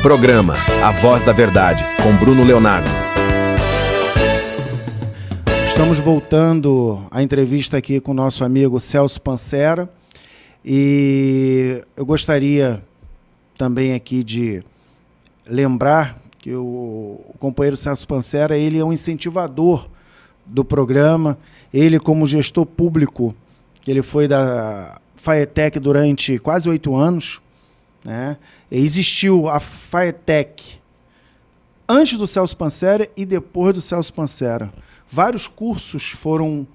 Programa A Voz da Verdade, com Bruno Leonardo. Estamos voltando à entrevista aqui com o nosso amigo Celso Pancera. E eu gostaria também aqui de lembrar que o companheiro Celso Pancera, ele é um incentivador do programa. Ele, como gestor público, ele foi da FAETEC durante quase 8 anos, né? Existiu a FAETEC antes do Celso Pancera e depois do Celso Pancera. Vários cursos foram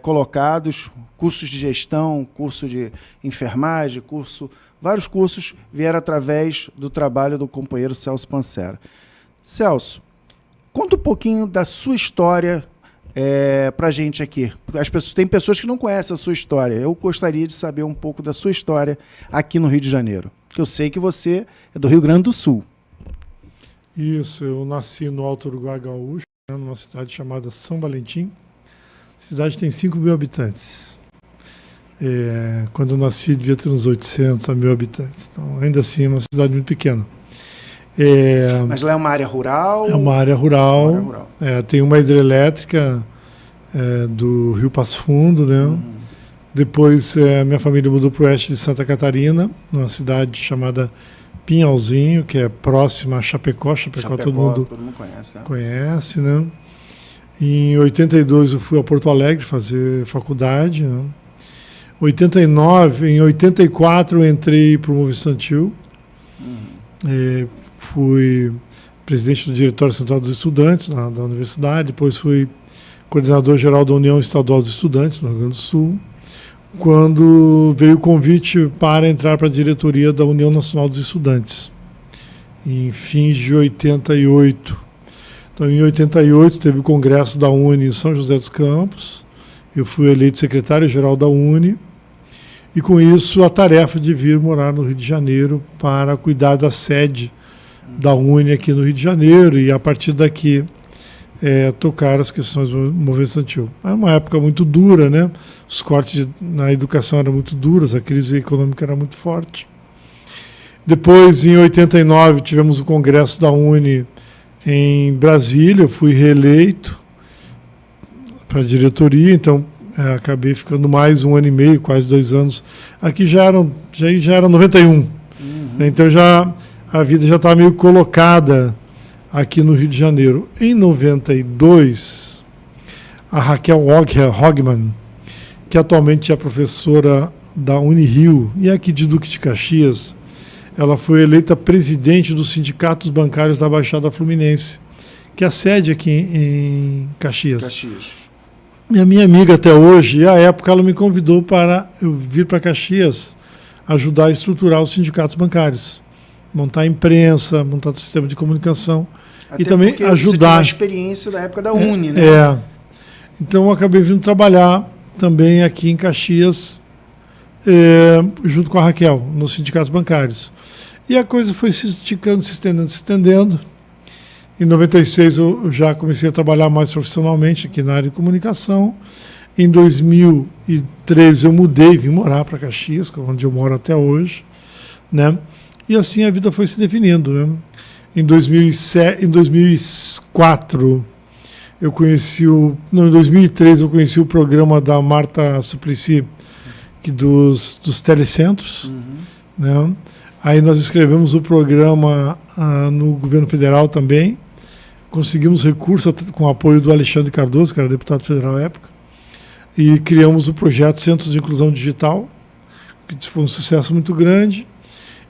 colocados, cursos de gestão, curso de enfermagem, vários cursos vieram através do trabalho do companheiro Celso Pancera. Celso, conta um pouquinho da sua história para a gente aqui. Tem pessoas que não conhecem a sua história. Eu gostaria de saber um pouco da sua história aqui no Rio de Janeiro, porque eu sei que você é do Rio Grande do Sul. Isso, eu nasci no Alto Uruguai Gaúcho, numa cidade chamada São Valentim. A cidade tem 5 mil habitantes. Quando eu nasci, devia ter uns 800 a 1.000 habitantes. Então, ainda assim, é uma cidade muito pequena. Mas lá é uma área rural? É uma área rural. Tem uma hidrelétrica do Rio Passo Fundo, né? Depois, minha família mudou para o oeste de Santa Catarina, numa cidade chamada Pinhalzinho, que é próxima a Chapecó. Chapecó todo mundo conhece, né? Em 82 eu fui a Porto Alegre fazer faculdade, né? Em 84 eu entrei para o Movi Estudantil. Fui presidente do Diretório Central dos Estudantes da universidade, depois fui coordenador geral da União Estadual dos Estudantes no Rio Grande do Sul, quando veio o convite para entrar para a diretoria da União Nacional dos Estudantes, em fins de 88. Então, em 88, teve o congresso da UNE em São José dos Campos, eu fui eleito secretário-geral da UNE, e com isso a tarefa de vir morar no Rio de Janeiro para cuidar da sede da UNE aqui no Rio de Janeiro e a partir daqui tocar as questões do movimento estudantil. É uma época muito dura, né? Os cortes na educação eram muito duros, a crise econômica era muito forte. Depois, em 89, tivemos o congresso da UNE em Brasília, eu fui reeleito para a diretoria, então acabei ficando mais 1 ano e meio, quase 2 anos. Aqui já era 91, né? Então a vida já estava meio colocada aqui no Rio de Janeiro. Em 92, a Raquel Hogman, que atualmente é professora da Unirio e aqui de Duque de Caxias, ela foi eleita presidente dos sindicatos bancários da Baixada Fluminense, que é a sede aqui em Caxias. E a minha amiga até hoje, e à época ela me convidou para eu vir para Caxias ajudar a estruturar os sindicatos bancários, montar a imprensa, montar o sistema de comunicação. Até e também ajudar. Você tinha uma experiência da época da UNE, né? Então eu acabei vindo trabalhar também aqui em Caxias, junto com a Raquel, nos sindicatos bancários. E a coisa foi se esticando, se estendendo. Em 96 eu já comecei a trabalhar mais profissionalmente aqui na área de comunicação. Em 2013 eu mudei, vim morar para Caxias, onde eu moro até hoje, né? E assim a vida foi se definindo, né? Em 2004 eu conheci em 2003 eu conheci o programa da Marta Suplicy, dos telecentros, né? Aí nós escrevemos o programa no governo federal também, conseguimos recurso com o apoio do Alexandre Cardoso, que era deputado federal à época, e criamos o projeto Centros de Inclusão Digital, que foi um sucesso muito grande.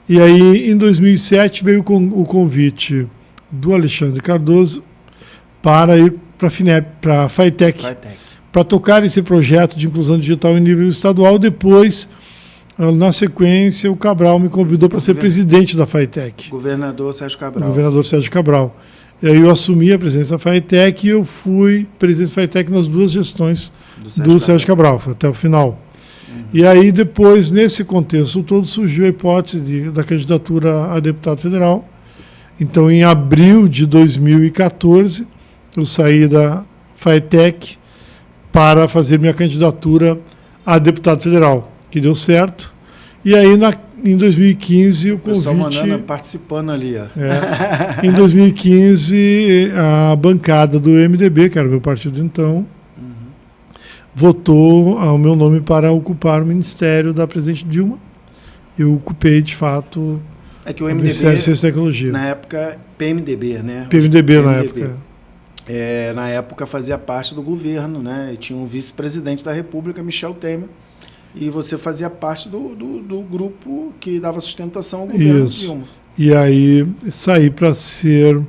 E aí, em 2007, veio o convite do Alexandre Cardoso para ir para a FAETEC, para tocar esse projeto de inclusão digital em nível estadual. Depois, na sequência, o Cabral me convidou para ser presidente da FAETEC. Governador Sérgio Cabral. E aí eu assumi a presidência da FAETEC e eu fui presidente da FAETEC nas 2 gestões do Sérgio Cabral, foi até o final. E aí depois, nesse contexto todo, surgiu a hipótese da candidatura a deputado federal. Então, em abril de 2014, eu saí da FAETEC para fazer minha candidatura a deputado federal, que deu certo. E aí, em 2015 o pessoal convite... mandando, participando ali. Ó. Em 2015, a bancada do MDB, que era o meu partido então, votou o meu nome para ocupar o ministério da presidente Dilma. Eu ocupei, de fato, que o o Ministério de Ciência e Tecnologia. Na época, PMDB, né? PMDB na época. Na época fazia parte do governo, né? E tinha um vice-presidente da República, Michel Temer, e você fazia parte do grupo que dava sustentação ao governo Dilma. E aí saí para ser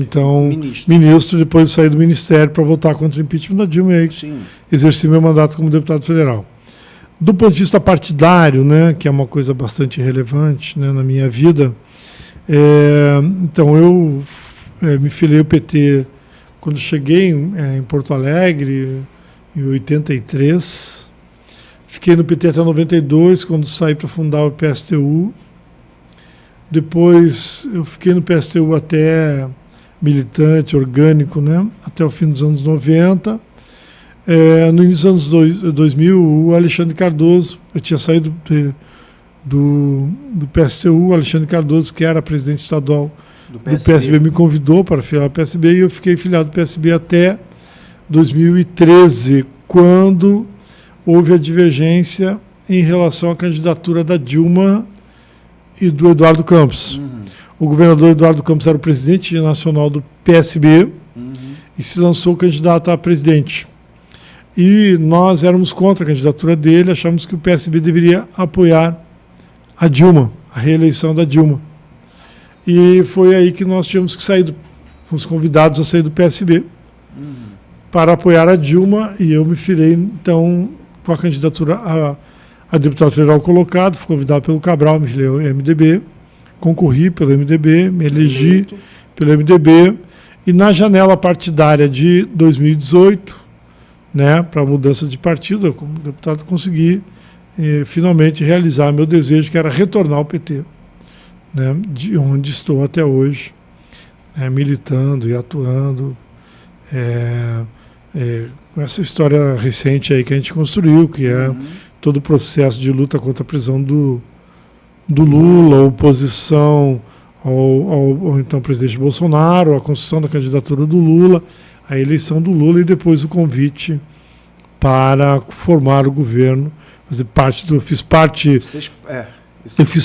então ministro, depois de sair do ministério para votar contra o impeachment da Dilma, e aí exerci meu mandato como deputado federal. Do ponto de vista partidário, né, que é uma coisa bastante relevante, né, na minha vida, então eu me filiei ao PT quando cheguei em Porto Alegre, em 83. Fiquei no PT até 92, quando saí para fundar o PSTU. Depois eu fiquei no PSTU até militante, orgânico, né, até o fim dos anos 90. No início dos anos 2000, o Alexandre Cardoso, eu tinha saído do PSTU, o Alexandre Cardoso, que era presidente estadual do PSB, me convidou para filiar ao PSB, e eu fiquei filiado do PSB até 2013, quando houve a divergência em relação à candidatura da Dilma e do Eduardo Campos. O governador Eduardo Campos era o presidente nacional do PSB e se lançou candidato a presidente. E nós éramos contra a candidatura dele, achamos que o PSB deveria apoiar a Dilma, a reeleição da Dilma. E foi aí que nós tivemos que sair, fomos convidados a sair do PSB para apoiar a Dilma, e eu me filiei, então, com a candidatura a deputado federal colocado, fui convidado pelo Cabral, me filiei ao MDB, concorri pelo MDB, me elegi pelo MDB, e na janela partidária de 2018, né, para a mudança de partido, eu, como deputado, consegui finalmente realizar meu desejo, que era retornar ao PT, né, de onde estou até hoje, militando e atuando, com essa história recente aí que a gente construiu, que é todo o processo de luta contra a prisão do Lula, a oposição ao então presidente Bolsonaro, a construção da candidatura do Lula, a eleição do Lula e depois o convite para formar o governo, fazer parte do... Eu fiz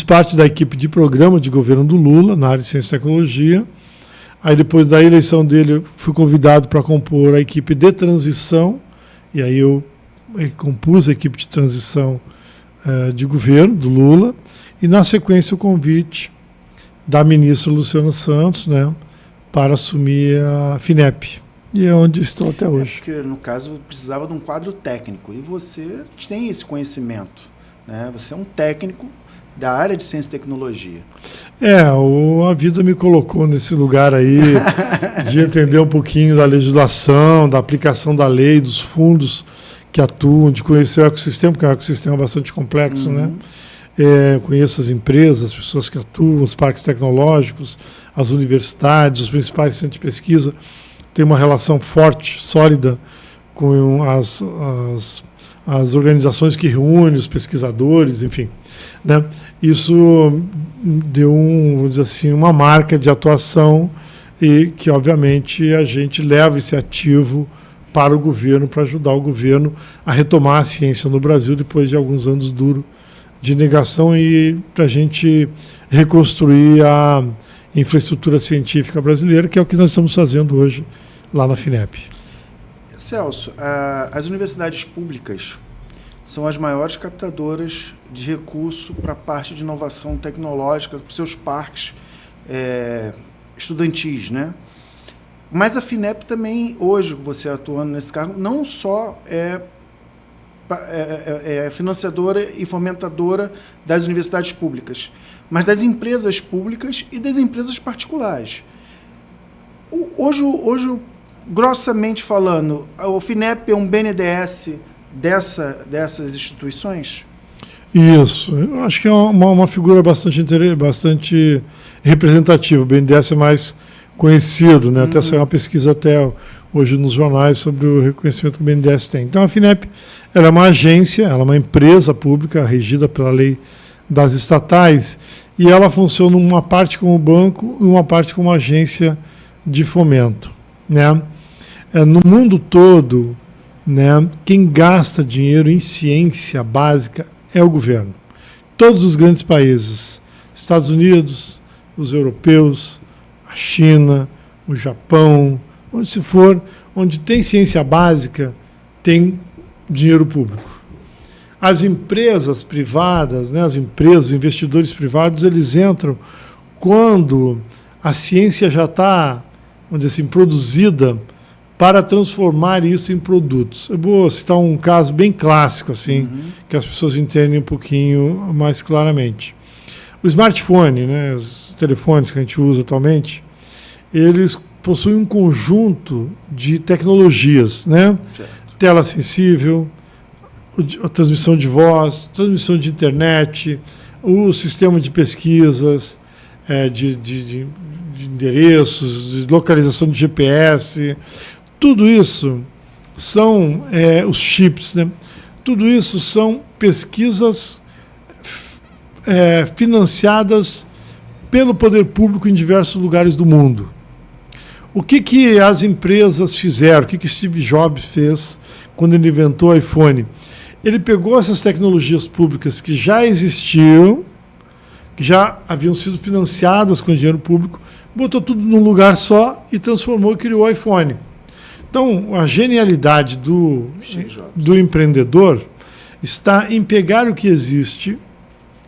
parte da equipe de programa de governo do Lula, na área de ciência e tecnologia. Aí depois da eleição dele, eu fui convidado para compor a equipe de transição, e aí eu compus a equipe de transição de governo do Lula, e na sequência o convite da ministra Luciana Santos, né, para assumir a FINEP. E é onde estou até hoje. Porque, no caso, precisava de um quadro técnico. E você tem esse conhecimento, né? Você é um técnico da área de ciência e tecnologia. A vida me colocou nesse lugar aí de entender um pouquinho da legislação, da aplicação da lei, dos fundos que atuam, de conhecer o ecossistema, porque é um ecossistema bastante complexo, né? Conheço as empresas, as pessoas que atuam, os parques tecnológicos, as universidades, os principais centros de pesquisa. Tem uma relação forte, sólida, com as organizações que reúnem os pesquisadores, enfim, né? Isso deu vamos dizer assim, uma marca de atuação, e que, obviamente, a gente leva esse ativo para o governo, para ajudar o governo a retomar a ciência no Brasil depois de alguns anos duros de negação, e para a gente reconstruir a infraestrutura científica brasileira, que é o que nós estamos fazendo hoje lá na FINEP. Celso, as universidades públicas são as maiores captadoras de recurso para a parte de inovação tecnológica, para os seus parques estudantis, né? Mas a FINEP também, hoje, você atuando nesse cargo, não só é financiadora e fomentadora das universidades públicas, mas das empresas públicas e das empresas particulares. Hoje, grossamente falando, o FINEP é um BNDES dessas instituições? Isso. Eu acho que é uma figura bastante representativa. O BNDES é mais conhecido, né? Até saiu uma pesquisa até hoje nos jornais sobre o reconhecimento que o BNDES tem. Então a FINEP ela é uma agência, ela é uma empresa pública regida pela lei das estatais e ela funciona uma parte como banco e uma parte como agência de fomento, né? No mundo todo, né, quem gasta dinheiro em ciência básica é o governo. Todos os grandes países, Estados Unidos, os europeus, a China, o Japão, onde se for, onde tem ciência básica, tem dinheiro público. As empresas privadas, né, as empresas, os investidores privados, eles entram quando a ciência já está, vamos dizer assim, produzida para transformar isso em produtos. Eu vou citar um caso bem clássico, assim, que as pessoas entendem um pouquinho mais claramente. O smartphone, né, os telefones que a gente usa atualmente, eles possuem um conjunto de tecnologias, né? Tela sensível, a transmissão de voz, transmissão de internet, o sistema de pesquisas, de endereços, de localização de GPS, tudo isso são os chips, né? Tudo isso são pesquisas financiadas pelo poder público em diversos lugares do mundo. O que as empresas fizeram? O que Steve Jobs fez quando ele inventou o iPhone? Ele pegou essas tecnologias públicas que já existiam, que já haviam sido financiadas com dinheiro público, botou tudo num lugar só e transformou e criou o iPhone. Então, a genialidade do empreendedor está em pegar o que existe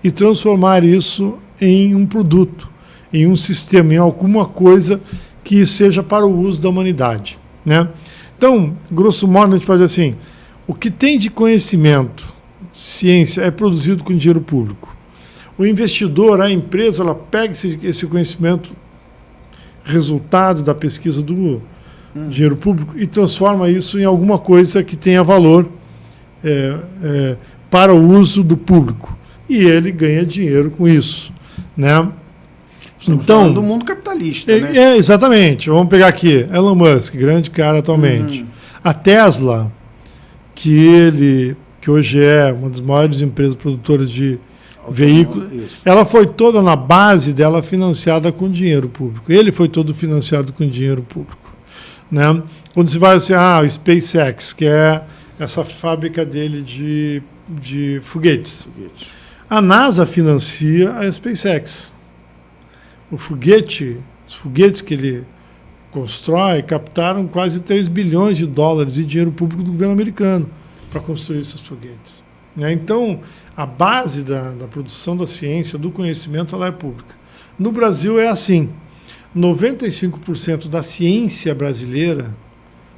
e transformar isso em um produto, em um sistema, em alguma coisa que seja para o uso da humanidade, né? Então, grosso modo, a gente pode dizer assim, o que tem de conhecimento, ciência, é produzido com dinheiro público. O investidor, a empresa, ela pega esse conhecimento, resultado da pesquisa do dinheiro público, e transforma isso em alguma coisa que tenha valor para o uso do público. E ele ganha dinheiro com isso, né? Estamos falando do mundo capitalista, né? Exatamente. Vamos pegar aqui, Elon Musk, grande cara atualmente. A Tesla, que hoje é uma das maiores empresas produtoras de veículos, ela foi toda na base dela financiada com dinheiro público. Ele foi todo financiado com dinheiro público, né? Quando se vai assim, o SpaceX, que é essa fábrica dele de foguetes. A NASA financia a SpaceX. Os foguetes que ele constrói captaram quase 3 bilhões de dólares de dinheiro público do governo americano para construir esses foguetes, né? Então, a base da produção da ciência, do conhecimento, ela é pública. No Brasil é assim, 95% da ciência brasileira,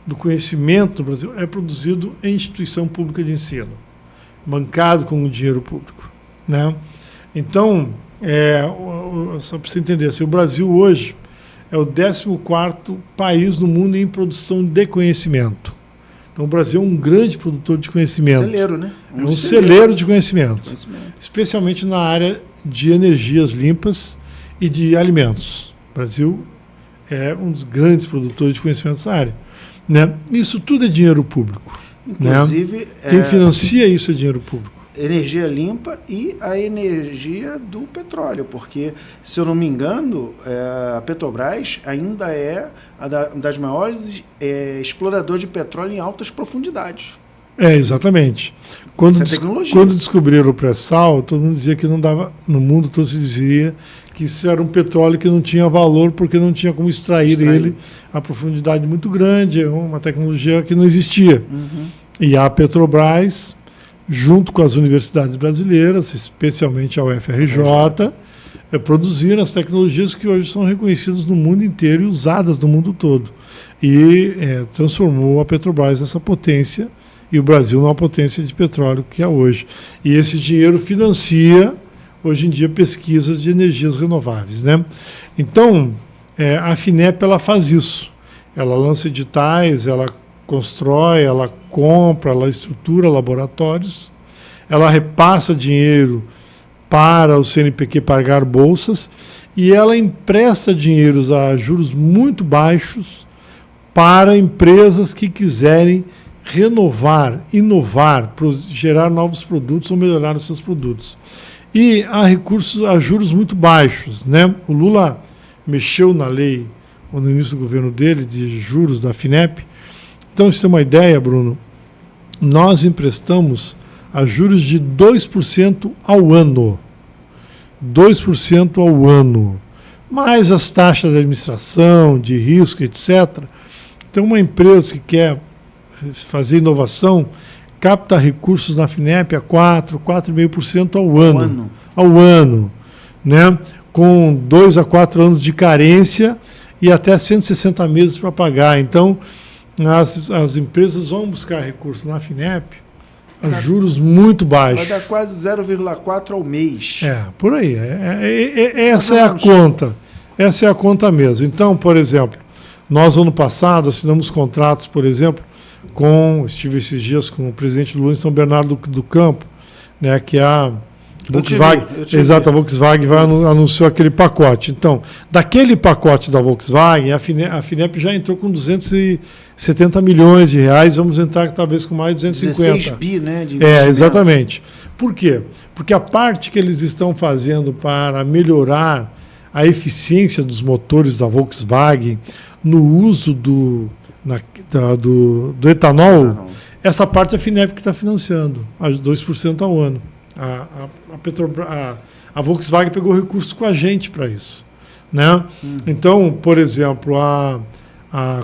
do conhecimento do Brasil, é produzido em instituição pública de ensino, bancado com o dinheiro público, né? Então, só para você entender, assim, o Brasil hoje é o 14º país no mundo em produção de conhecimento. Então o Brasil é um grande produtor de conhecimento. Celeiro, né? É um celeiro de conhecimento. Especialmente na área de energias limpas e de alimentos. O Brasil é um dos grandes produtores de conhecimento nessa área, né? Isso tudo é dinheiro público. Inclusive, né? Quem financia isso é dinheiro público. Energia limpa e a energia do petróleo, porque, se eu não me engano, a Petrobras ainda é uma das maiores exploradoras de petróleo em altas profundidades. Exatamente. Quando descobriram o pré-sal, todo mundo dizia que não dava, no mundo todo se dizia que isso era um petróleo que não tinha valor porque não tinha como extrair ele a profundidade muito grande, é uma tecnologia que não existia. E a Petrobras, junto com as universidades brasileiras, especialmente a UFRJ, produziram as tecnologias que hoje são reconhecidas no mundo inteiro e usadas no mundo todo. E transformou a Petrobras nessa potência e o Brasil numa potência de petróleo que é hoje. E esse dinheiro financia, hoje em dia, pesquisas de energias renováveis, né? Então, a FINEP ela faz isso. Ela lança editais, ela constrói, ela compra, ela estrutura laboratórios, ela repassa dinheiro para o CNPq pagar bolsas e ela empresta dinheiros a juros muito baixos para empresas que quiserem renovar, inovar, gerar novos produtos ou melhorar os seus produtos. E há recursos a juros muito baixos, né? O Lula mexeu na lei, no início do governo dele, de juros da FINEP. Então, você tem uma ideia, Bruno, nós emprestamos a juros de 2% ao ano. 2% ao ano. Mais as taxas de administração, de risco, etc. Então, uma empresa que quer fazer inovação, capta recursos na FINEP a 4,5% ao ano. Ao ano, né? Com 2 a 4 anos de carência e até 160 meses para pagar. Então, as empresas vão buscar recursos na FINEP a juros muito baixos. Vai dar quase 0,4 ao mês. Por aí. Essa é a conta. Essa é a conta mesmo. Então, por exemplo, nós ano passado assinamos contratos, por exemplo, estive esses dias com o presidente Lula em São Bernardo do Campo, né, que é a Volkswagen. Exato, a Volkswagen anunciou aquele pacote. Então, daquele pacote da Volkswagen, a FINEP já entrou com 270 milhões de reais, vamos entrar talvez com mais de 250. 16 bi, né, de investimento. Exatamente. Por quê? Porque a parte que eles estão fazendo para melhorar a eficiência dos motores da Volkswagen no uso do etanol, essa parte é a FINEP que está financiando, a 2% ao ano. A Volkswagen pegou recursos com a gente para isso, né? Então, por exemplo, a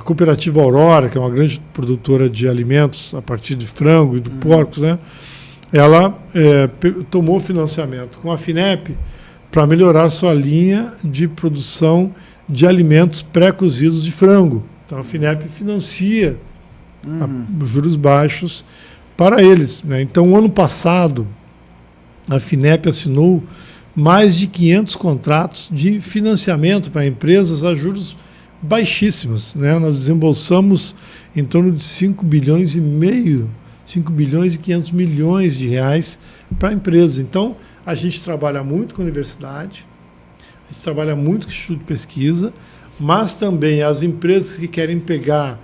cooperativa Aurora, que é uma grande produtora de alimentos a partir de frango e de porcos, né? Ela tomou financiamento com a FINEP para melhorar sua linha de produção de alimentos pré-cozidos de frango. Então, a FINEP financia juros baixos para eles, né? Então, o ano passado, a FINEP assinou mais de 500 contratos de financiamento para empresas a juros baixíssimos, né? Nós desembolsamos em torno de 5 bilhões e 5,5 bilhões de reais para empresas. Então, a gente trabalha muito com a universidade, a gente trabalha muito com o Instituto de Pesquisa, mas também as empresas que querem pegar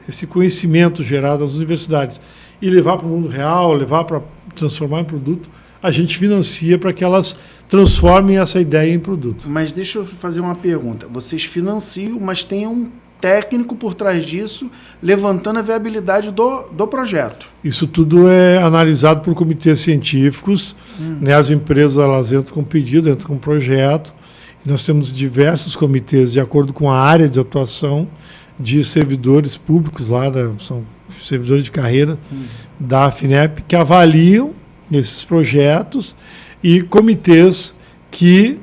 esse conhecimento gerado nas universidades e levar para o mundo real, levar para transformar em produto, a gente financia para que elas transformem essa ideia em produto. Mas deixa eu fazer uma pergunta. Vocês financiam, mas tem um técnico por trás disso, levantando a viabilidade do projeto. Isso tudo é analisado por comitês científicos, né? As empresas elas entram com pedido, entram com projeto, e nós temos diversos comitês de acordo com a área de atuação de servidores públicos lá, são servidores de carreira da FINEP, que avaliam esses projetos e comitês que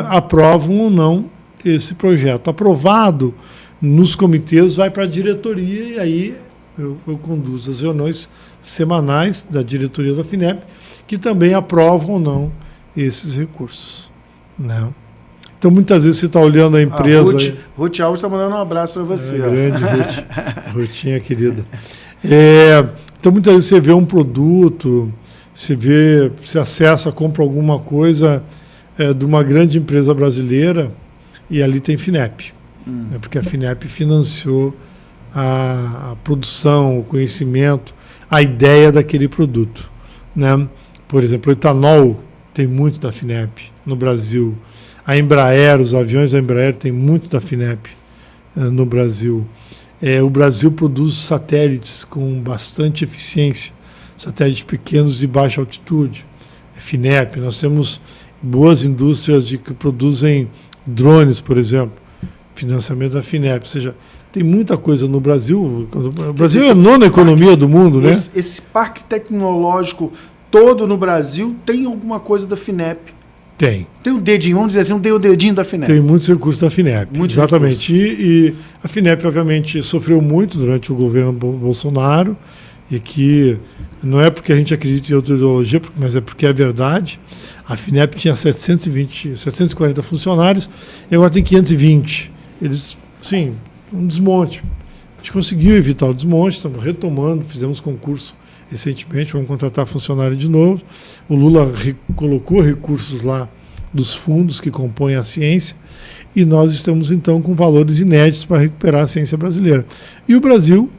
aprovam ou não esse projeto. Aprovado nos comitês, vai para a diretoria e aí eu conduzo as reuniões semanais da diretoria da FINEP, que também aprovam ou não esses recursos, né? Então, muitas vezes você está olhando a empresa... Ruth Alves está mandando um abraço para você. Grande Ruth. Rutinha querida. Então, muitas vezes você vê um produto, você acessa, compra alguma coisa de uma grande empresa brasileira e ali tem FINEP. Porque a FINEP financiou a produção, o conhecimento, a ideia daquele produto, né? Por exemplo, o etanol tem muito da FINEP no Brasil. A Embraer, os aviões da Embraer tem muito da FINEP no Brasil. O Brasil produz satélites com bastante eficiência, satélites pequenos de baixa altitude. FINEP, nós temos boas indústrias que produzem drones, por exemplo, financiamento da FINEP. Ou seja, tem muita coisa no Brasil. O Brasil é a nona economia do mundo, né? Esse parque tecnológico todo no Brasil tem alguma coisa da FINEP. Tem. Tem um dedinho, vamos dizer assim, tem o dedinho da FINEP. Tem muitos recursos da FINEP, exatamente. E a FINEP, obviamente, sofreu muito durante o governo Bolsonaro, e que não é porque a gente acredita em outra ideologia, mas é porque é verdade. A FINEP tinha 740 funcionários e agora tem 520. Eles, sim, um desmonte. A gente conseguiu evitar o desmonte, estamos retomando, fizemos concurso recentemente, vamos contratar funcionário de novo. O Lula colocou recursos lá dos fundos que compõem a ciência, e nós estamos, então, com valores inéditos para recuperar a ciência brasileira. E o Brasil,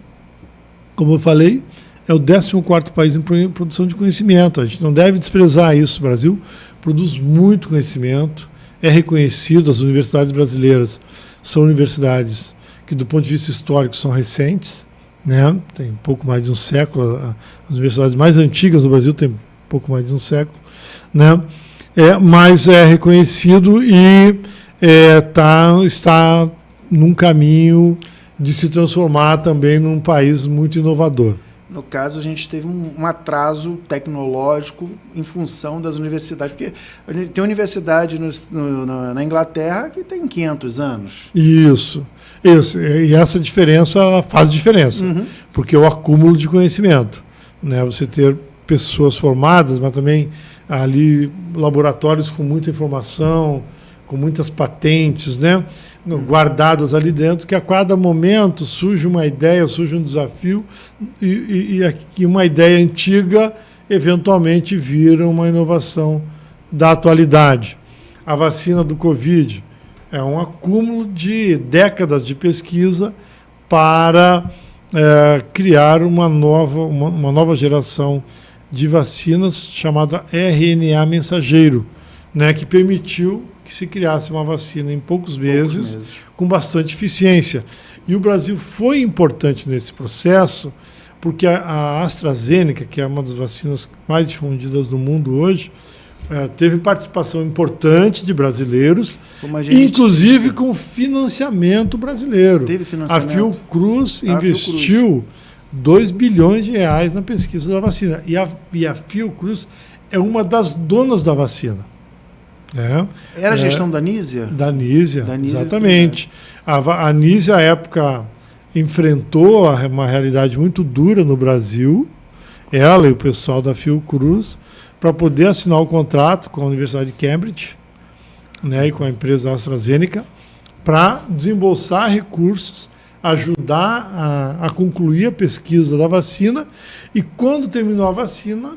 como eu falei, é o 14º país em produção de conhecimento. A gente não deve desprezar isso. O Brasil produz muito conhecimento, é reconhecido, as universidades brasileiras são universidades que, do ponto de vista histórico, são recentes, né? Tem pouco mais de um século. As universidades mais antigas do Brasil têm pouco mais de um século, né? Mas é reconhecido e está num caminho de se transformar também num país muito inovador. No caso, a gente teve um atraso tecnológico em função das universidades, porque tem universidade na Inglaterra que tem 500 anos. Isso. E essa diferença faz diferença, porque é o acúmulo de conhecimento, né? Você ter pessoas formadas, mas também ali laboratórios com muita informação, com muitas patentes, né, guardadas ali dentro, que a cada momento surge uma ideia, surge um desafio, e uma ideia antiga eventualmente vira uma inovação da atualidade. A vacina do Covid é um acúmulo de décadas de pesquisa para criar uma nova geração de vacinas chamada RNA mensageiro, né, que permitiu que se criasse uma vacina em poucos meses, com bastante eficiência. E o Brasil foi importante nesse processo, porque a AstraZeneca, que é uma das vacinas mais difundidas no mundo hoje, teve participação importante de brasileiros, inclusive com financiamento brasileiro. Teve financiamento. A Fiocruz investiu 2 bilhões de reais na pesquisa da vacina. E a Fiocruz é uma das donas da vacina. Era a gestão da Nízia? Da Nízia, exatamente. A Nízia, à época, enfrentou uma realidade muito dura no Brasil, ela e o pessoal da Fiocruz, para poder assinar o contrato com a Universidade de Cambridge, né, e com a empresa AstraZeneca, para desembolsar recursos, ajudar a concluir a pesquisa da vacina, e quando terminou a vacina,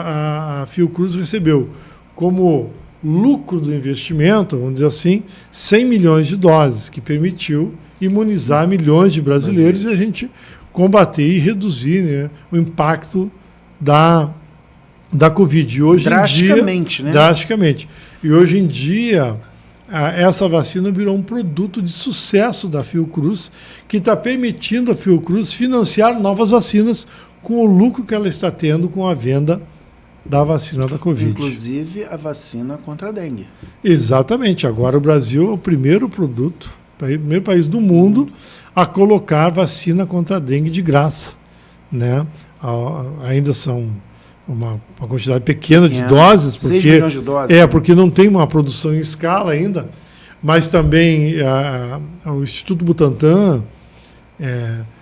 a Fiocruz recebeu como lucro do investimento, vamos dizer assim, 100 milhões de doses, que permitiu imunizar milhões de brasileiros e a gente combater e reduzir, né, o impacto da Covid. E hoje drasticamente, né? Drasticamente. E hoje em dia, essa vacina virou um produto de sucesso da Fiocruz, que está permitindo a Fiocruz financiar novas vacinas com o lucro que ela está tendo com a venda da vacina da Covid. Inclusive a vacina contra a dengue. Exatamente. Agora o Brasil é o primeiro país do mundo a colocar vacina contra a dengue de graça, né? Ainda são uma quantidade pequena de doses, porque 6 milhões de doses. Porque não tem uma produção em escala ainda, mas também o Instituto Butantan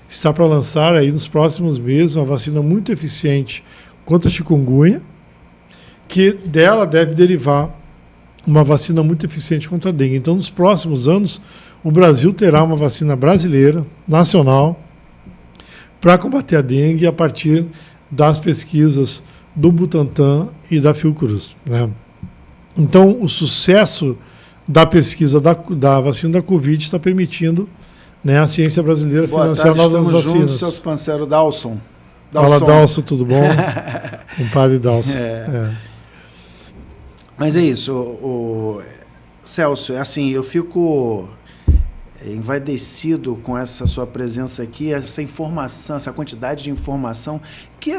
está para lançar aí nos próximos meses uma vacina muito eficiente contra a chikungunya, que dela deve derivar uma vacina muito eficiente contra a dengue. Então, nos próximos anos, o Brasil terá uma vacina brasileira, nacional, para combater a dengue a partir das pesquisas do Butantan e da Fiocruz, né? Então, o sucesso da pesquisa da vacina da Covid está permitindo, né, a ciência brasileira financiar novas vacinas. Estamos juntos, Celso Pancero, Dalson. Fala, Dalson, tudo bom? Compadre Dalson. Mas é isso, Celso, assim, eu fico envaidecido com essa sua presença aqui, essa informação, essa quantidade de informação que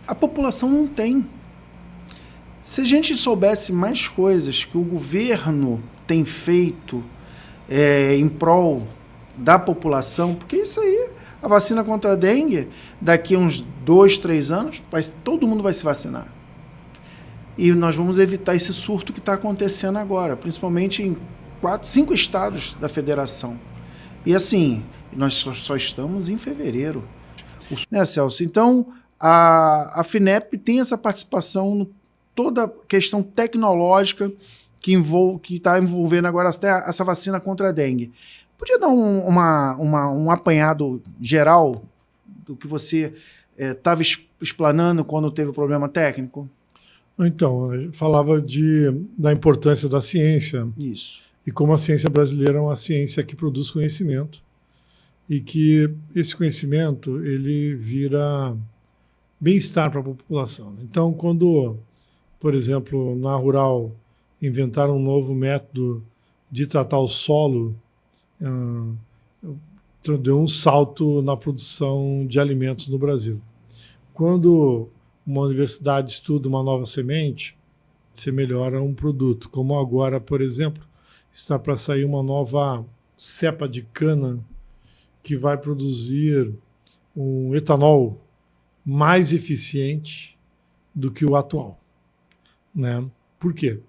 a população não tem. Se a gente soubesse mais coisas que o governo tem feito em prol da população, porque isso aí, a vacina contra a dengue, daqui a uns 2, 3 anos, todo mundo vai se vacinar. E nós vamos evitar esse surto que está acontecendo agora, principalmente em 4, 5 estados da federação. E assim, nós só estamos em fevereiro. Né, Celso? Então, a FINEP tem essa participação em toda a questão tecnológica que está envolvendo agora até essa vacina contra a dengue. Podia dar um apanhado geral do que você estava explanando quando teve o problema técnico? Então, eu falava da importância da ciência Isso. e como a ciência brasileira é uma ciência que produz conhecimento e que esse conhecimento ele vira bem-estar para a população. Então, quando, por exemplo, na Rural inventaram um novo método de tratar o solo, deu um salto na produção de alimentos no Brasil. Quando uma universidade estuda uma nova semente, você melhora um produto. Como agora, por exemplo, está para sair uma nova cepa de cana que vai produzir um etanol mais eficiente do que o atual, né? Por quê?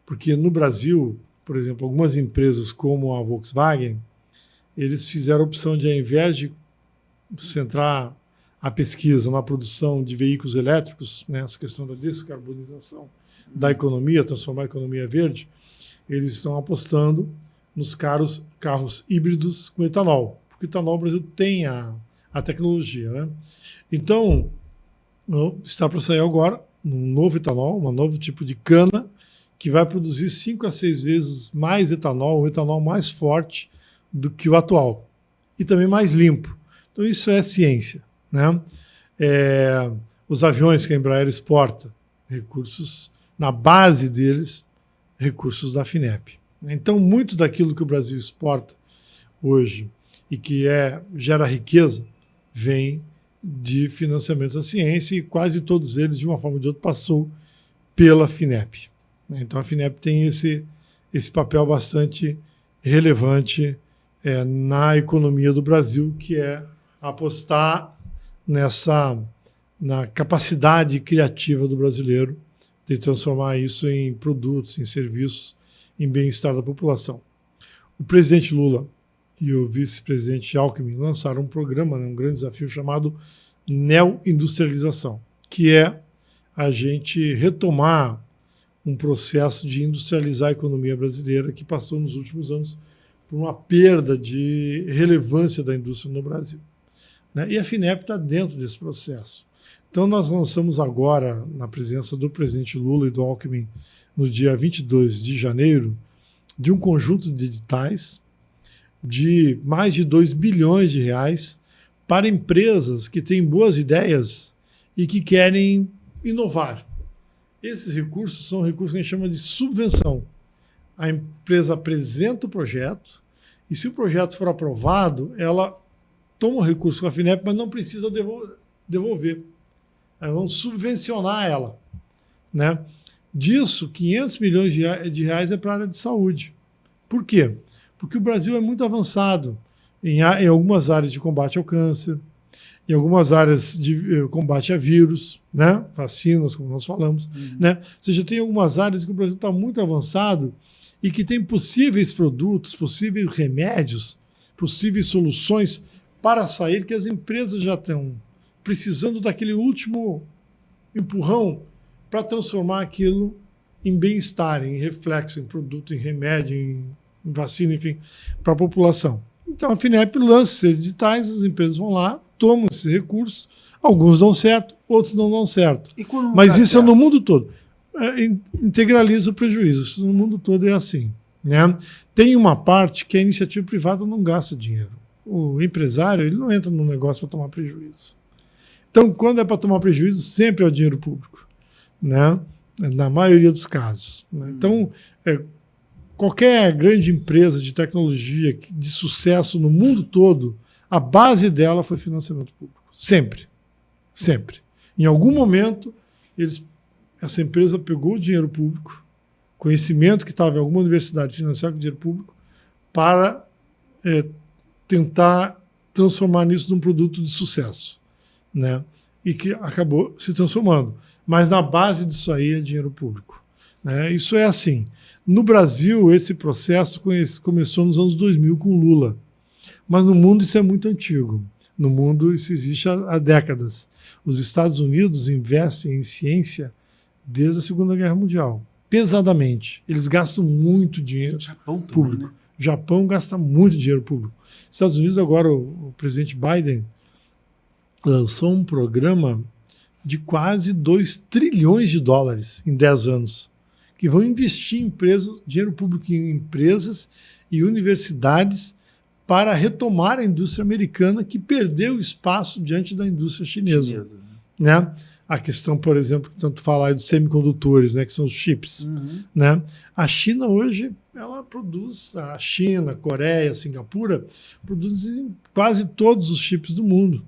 Porque no Brasil, por exemplo, algumas empresas como a Volkswagen, eles fizeram a opção de, ao invés de centrar a pesquisa na produção de veículos elétricos, né, essa questão da descarbonização da economia, transformar a economia verde, eles estão apostando nos carros híbridos com etanol, porque o etanol, o Brasil tem a tecnologia, né? Então, está para sair agora um novo etanol, um novo tipo de cana, que vai produzir 5 a 6 vezes mais etanol, um etanol mais forte do que o atual, e também mais limpo. Então, isso é ciência, né? Os aviões que a Embraer exporta, recursos, na base deles, recursos da FINEP. Então, muito daquilo que o Brasil exporta hoje e que gera riqueza, vem de financiamentos da ciência, e quase todos eles, de uma forma ou de outra, passou pela FINEP. Então, a FINEP tem esse papel bastante relevante na economia do Brasil, que é apostar na capacidade criativa do brasileiro de transformar isso em produtos, em serviços, em bem-estar da população. O presidente Lula e o vice-presidente Alckmin lançaram um programa, um grande desafio chamado Neoindustrialização, que é a gente retomar um processo de industrializar a economia brasileira que passou nos últimos anos por uma perda de relevância da indústria no Brasil, né? E a FINEP está dentro desse processo. Então, nós lançamos agora, na presença do presidente Lula e do Alckmin, no dia 22 de janeiro, de um conjunto de editais de mais de 2 bilhões de reais para empresas que têm boas ideias e que querem inovar. Esses recursos são recursos que a gente chama de subvenção. A empresa apresenta o projeto e, se o projeto for aprovado, ela toma o recurso com a FINEP, mas não precisa devolver. Vamos subvencionar ela, né? Disso, 500 milhões de reais é para a área de saúde. Por quê? Porque o Brasil é muito avançado em algumas áreas de combate ao câncer, em algumas áreas de combate a vírus, né? Vacinas, como nós falamos, né? Ou seja, tem algumas áreas que o Brasil está muito avançado e que tem possíveis produtos, possíveis remédios, possíveis soluções para sair, que as empresas já estão precisando daquele último empurrão para transformar aquilo em bem-estar, em reflexo, em produto, em remédio, em vacina, enfim, para a população. Então a FINEP lança esses editais, as empresas vão lá, tomam esses recursos, alguns dão certo, outros não dão certo. Mas isso é no mundo todo. Integraliza o prejuízo, isso no mundo todo é assim, né? Tem uma parte que a iniciativa privada não gasta dinheiro. O empresário, ele não entra no negócio para tomar prejuízo. Então, quando é para tomar prejuízo, sempre é o dinheiro público, né? Na maioria dos casos, né? Então, qualquer grande empresa de tecnologia de sucesso no mundo todo, a base dela foi financiamento público. Sempre. Sempre. Em algum momento, essa empresa pegou o dinheiro público, conhecimento que estava em alguma universidade financiado com dinheiro público, para tentar transformar nisso num produto de sucesso, né? E que acabou se transformando. Mas na base disso aí é dinheiro público, né? Isso é assim. No Brasil, esse processo começou nos anos 2000 com Lula. Mas no mundo isso é muito antigo. No mundo isso existe há décadas. Os Estados Unidos investem em ciência desde a Segunda Guerra Mundial. Pesadamente. Eles gastam muito dinheiro público. Também, né? O Japão gasta muito dinheiro público. Estados Unidos agora, o presidente Biden lançou um programa de quase 2 trilhões de dólares em 10 anos, que vão investir em empresas, dinheiro público em empresas e universidades para retomar a indústria americana que perdeu espaço diante da indústria chinesa. Né? A questão, por exemplo, que tanto fala aí dos semicondutores, né, que são os chips. Né? A China hoje, ela produz, a China, Coreia, Singapura, produzem quase todos os chips do mundo.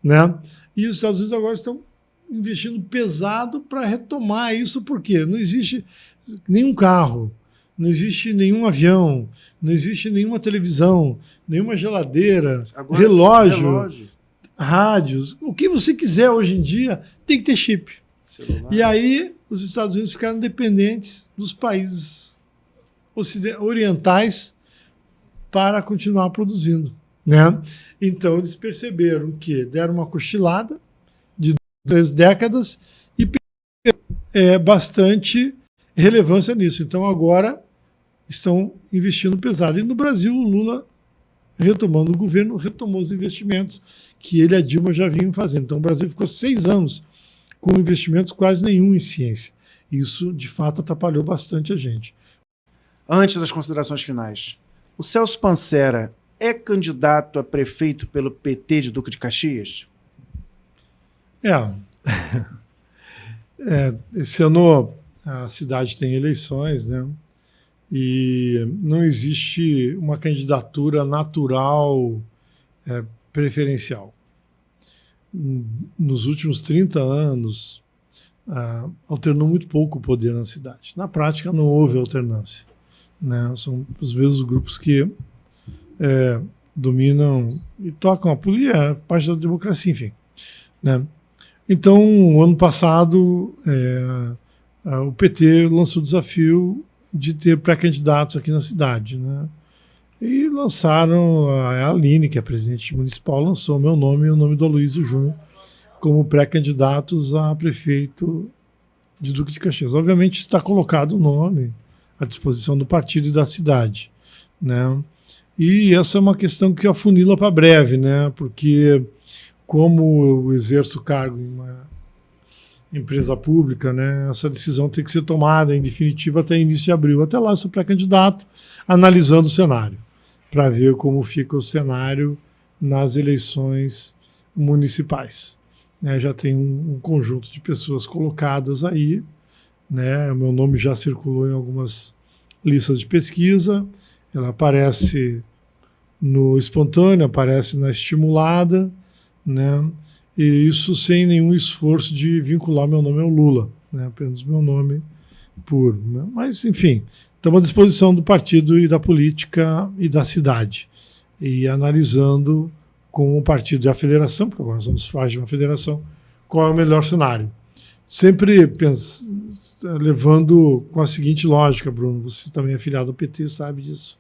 Né? E os Estados Unidos agora estão investindo pesado para retomar isso, porque não existe nenhum carro, não existe nenhum avião, não existe nenhuma televisão, nenhuma geladeira, agora, relógio, rádios, o que você quiser hoje em dia tem que ter chip. Celular. E aí os Estados Unidos ficaram dependentes dos países orientais para continuar produzindo. Né? Então eles perceberam que deram uma cochilada de 3 décadas e bastante relevância nisso. Então agora estão investindo pesado. E no Brasil o Lula, retomando o governo, retomou os investimentos que ele e a Dilma já vinham fazendo. Então o Brasil ficou 6 anos com investimentos quase nenhum em ciência. Isso, de fato, atrapalhou bastante a gente. Antes das considerações finais, o Celso Pansera é candidato a prefeito pelo PT de Duque de Caxias? Esse ano a cidade tem eleições, né? E não existe uma candidatura natural preferencial. Nos últimos 30 anos, alternou muito pouco o poder na cidade. Na prática, não houve alternância. Né? São os mesmos grupos que dominam e tocam a política, parte da democracia, enfim. Né? Então, ano passado, o PT lançou o desafio de ter pré-candidatos aqui na cidade, né? E lançaram a Aline, que é a presidente municipal, lançou meu nome e o nome do Aloysio Júnior como pré-candidatos a prefeito de Duque de Caxias. Obviamente está colocado o nome à disposição do partido e da cidade, né? E essa é uma questão que afunila para breve, né? Porque como eu exerço cargo em uma empresa pública, né, essa decisão tem que ser tomada em definitiva até início de abril. Até lá eu sou pré-candidato, analisando o cenário, para ver como fica o cenário nas eleições municipais. Já tem um conjunto de pessoas colocadas aí, né, o meu nome já circulou em algumas listas de pesquisa, ela aparece no espontâneo, aparece na estimulada, né, e isso sem nenhum esforço de vincular meu nome ao Lula, né? Apenas meu nome puro. Né? Mas, enfim, estamos à disposição do partido e da política e da cidade. E analisando com o partido e a federação, porque agora nós somos parte de uma federação, qual é o melhor cenário. Sempre levando com a seguinte lógica, Bruno, você também é filiado ao PT, sabe disso.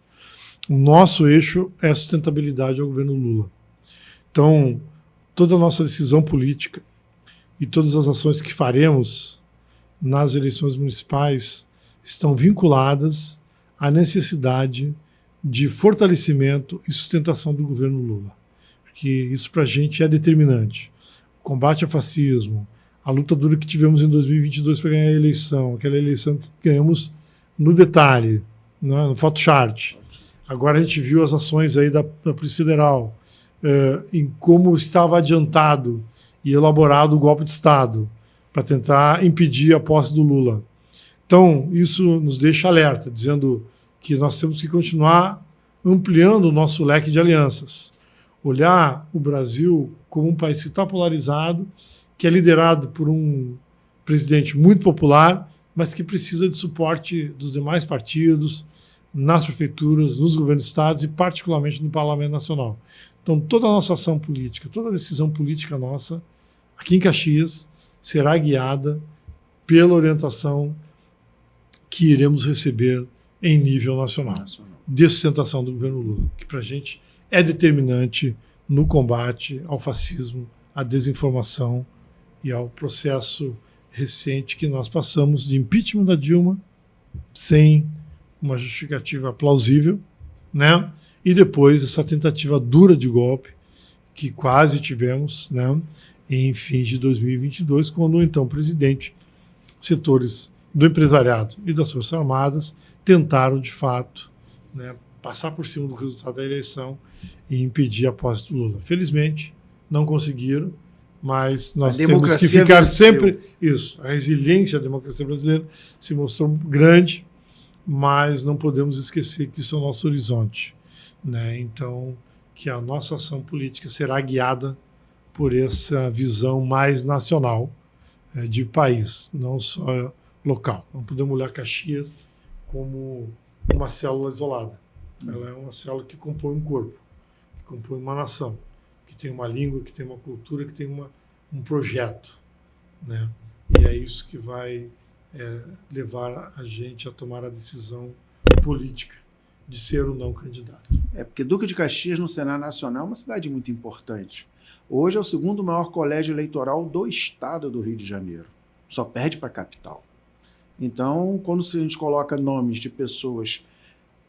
O nosso eixo é a sustentabilidade ao governo Lula. Então, toda a nossa decisão política e todas as ações que faremos nas eleições municipais estão vinculadas à necessidade de fortalecimento e sustentação do governo Lula. Porque isso para a gente é determinante. O combate ao fascismo, a luta dura que tivemos em 2022 para ganhar a eleição, aquela eleição que ganhamos no detalhe, né, no photochart. Agora a gente viu as ações aí da Polícia Federal, em como estava adiantado e elaborado o golpe de Estado para tentar impedir a posse do Lula. Então, isso nos deixa alerta, dizendo que nós temos que continuar ampliando o nosso leque de alianças. Olhar o Brasil como um país que está polarizado, que é liderado por um presidente muito popular, mas que precisa de suporte dos demais partidos, nas prefeituras, nos governos de estados e particularmente no Parlamento Nacional. Então, toda a nossa ação política, toda a decisão política nossa, aqui em Caxias, será guiada pela orientação que iremos receber em nível nacional, de sustentação do governo Lula, que para a gente é determinante no combate ao fascismo, à desinformação e ao processo recente que nós passamos de impeachment da Dilma, sem uma justificativa plausível, né? E depois essa tentativa dura de golpe que quase tivemos, né? em fins de 2022, quando o então presidente, setores do empresariado e das Forças Armadas tentaram, de fato, né, passar por cima do resultado da eleição e impedir a posse do Lula. Felizmente, não conseguiram, mas nós temos que ficar sempre... Isso, a resiliência da democracia brasileira se mostrou grande, mas não podemos esquecer que isso é o nosso horizonte, né? Então, que a nossa ação política será guiada por essa visão mais nacional de país, não só local. Não podemos olhar Caxias como uma célula isolada. Ela é uma célula que compõe um corpo, que compõe uma nação, que tem uma língua, que tem uma cultura, que tem um projeto, né? E é isso que vai levar a gente a tomar a decisão política de ser ou não candidato. Porque Duque de Caxias, no cenário nacional, é uma cidade muito importante. Hoje é o segundo maior colégio eleitoral do estado do Rio de Janeiro. Só perde para a capital. Então, quando a gente coloca nomes de pessoas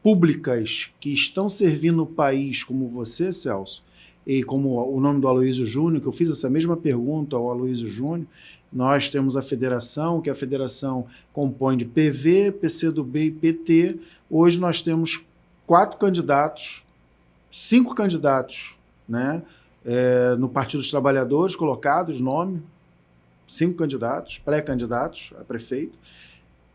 públicas que estão servindo o país, como você, Celso, e como o nome do Aloysio Júnior, que eu fiz essa mesma pergunta ao Aloysio Júnior, nós temos a federação, que a federação compõe de PV, PCdoB e PT. Hoje nós temos 5 candidatos, né, no Partido dos Trabalhadores, colocados, nome, 5 candidatos, pré-candidatos a prefeito.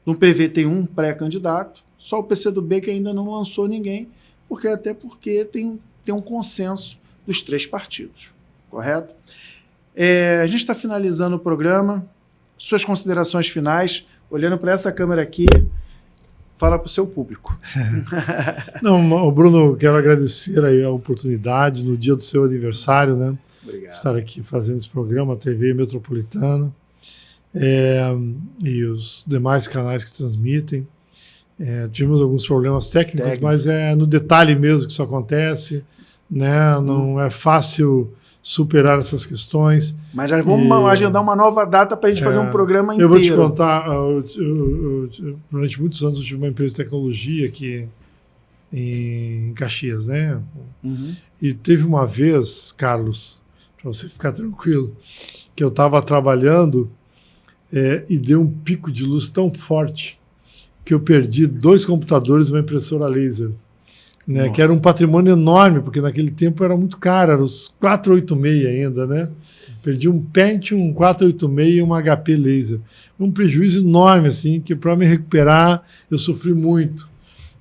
No PV tem um pré-candidato, só o PCdoB que ainda não lançou ninguém, porque tem um consenso dos 3 partidos, correto? A gente está finalizando o programa. Suas considerações finais, olhando para essa câmera aqui, fala para o seu público. Não, Bruno, quero agradecer aí a oportunidade no dia do seu aniversário, né? Obrigado. Estar aqui fazendo esse programa, TV Metropolitana, e os demais canais que transmitem. Tivemos alguns problemas técnicos, mas é no detalhe mesmo que isso acontece, né? Não é fácil superar essas questões. Mas já vamos agendar uma nova data para a gente fazer um programa inteiro. Eu vou te contar, durante muitos anos eu tive uma empresa de tecnologia aqui em Caxias, né? Uhum. E teve uma vez, Carlos, para você ficar tranquilo, que eu estava trabalhando e deu um pico de luz tão forte que eu perdi 2 computadores e uma impressora laser. Né, que era um patrimônio enorme, porque naquele tempo era muito caro, eram os 486 ainda, né? Perdi um Pentium, um 486 e um HP laser. Um prejuízo enorme, assim, que para me recuperar eu sofri muito.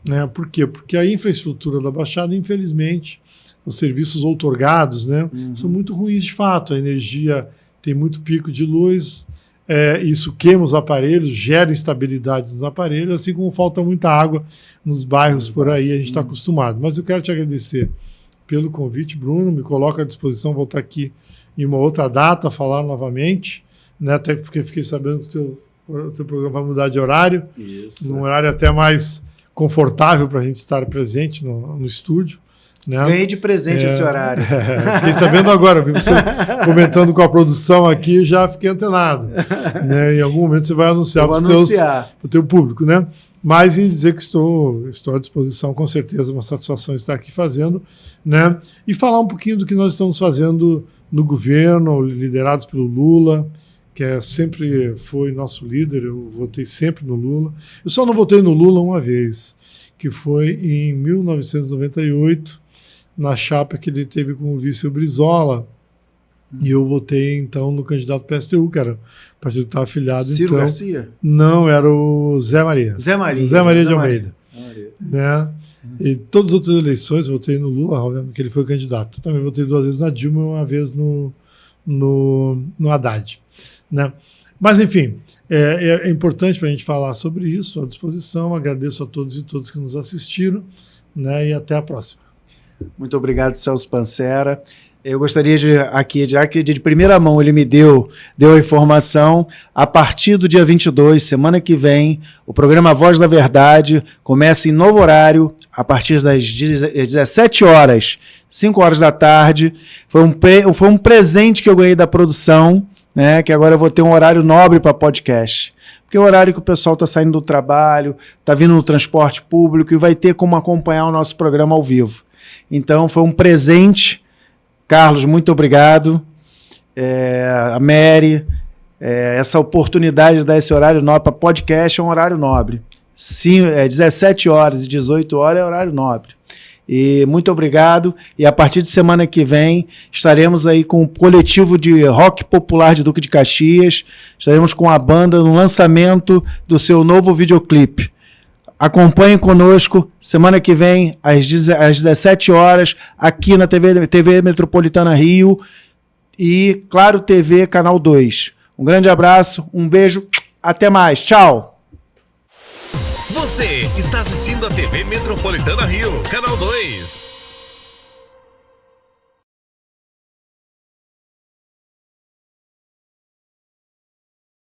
Né? Por quê? Porque a infraestrutura da Baixada, infelizmente, os serviços outorgados, né, são muito ruins de fato. A energia tem muito pico de luz, isso queima os aparelhos, gera instabilidade nos aparelhos, assim como falta muita água nos bairros por aí, a gente está acostumado. Mas eu quero te agradecer pelo convite, Bruno, me coloco à disposição, vou estar aqui em uma outra data, falar novamente, né, até porque fiquei sabendo que o teu programa vai mudar de horário, num horário até mais confortável para a gente estar presente no estúdio. Né? Ganhei de presente esse horário. Fiquei sabendo agora, vi você comentando com a produção aqui, já fiquei antenado. Né? Em algum momento você vai anunciar para o teu público, né? Mas em dizer que estou à disposição, com certeza, uma satisfação estar aqui fazendo, né? E falar um pouquinho do que nós estamos fazendo no governo, liderados pelo Lula, que sempre foi nosso líder, eu votei sempre no Lula. Eu só não votei no Lula uma vez, que foi em 1998, na chapa que ele teve como vice o Brizola, e eu votei, então, no candidato PSTU, que era o partido que estava afiliado. Ciro então, Garcia? Não, era o Zé Maria. Zé Maria de Almeida. Né? E todas as outras eleições eu votei no Lula, obviamente, que ele foi candidato. Também votei 2 vezes na Dilma e uma vez no Haddad. Né? Mas, enfim, é importante para a gente falar sobre isso, estou à disposição. Agradeço a todos e todas que nos assistiram, né? E até a próxima. Muito obrigado, Celso Pancera. Eu gostaria de primeira mão, ele me deu a informação. A partir do dia 22, semana que vem, o programa Voz da Verdade começa em novo horário, a partir das 17 horas, 5 horas da tarde. Foi um presente que eu ganhei da produção, né, que agora eu vou ter um horário nobre para podcast. Porque é o horário que o pessoal está saindo do trabalho, está vindo no transporte público e vai ter como acompanhar o nosso programa ao vivo. Então, foi um presente. Carlos, muito obrigado. a Mary, essa oportunidade de dar esse horário nobre para podcast. É um horário nobre. 17 horas e 18 horas é horário nobre. E muito obrigado. E a partir de semana que vem estaremos aí com o coletivo de rock popular de Duque de Caxias. Estaremos com a banda no lançamento do seu novo videoclipe. Acompanhem conosco semana que vem às 17 horas aqui na TV Metropolitana Rio e Claro TV Canal 2. Um grande abraço, um beijo, até mais. Tchau! Você está assistindo a TV Metropolitana Rio, Canal 2.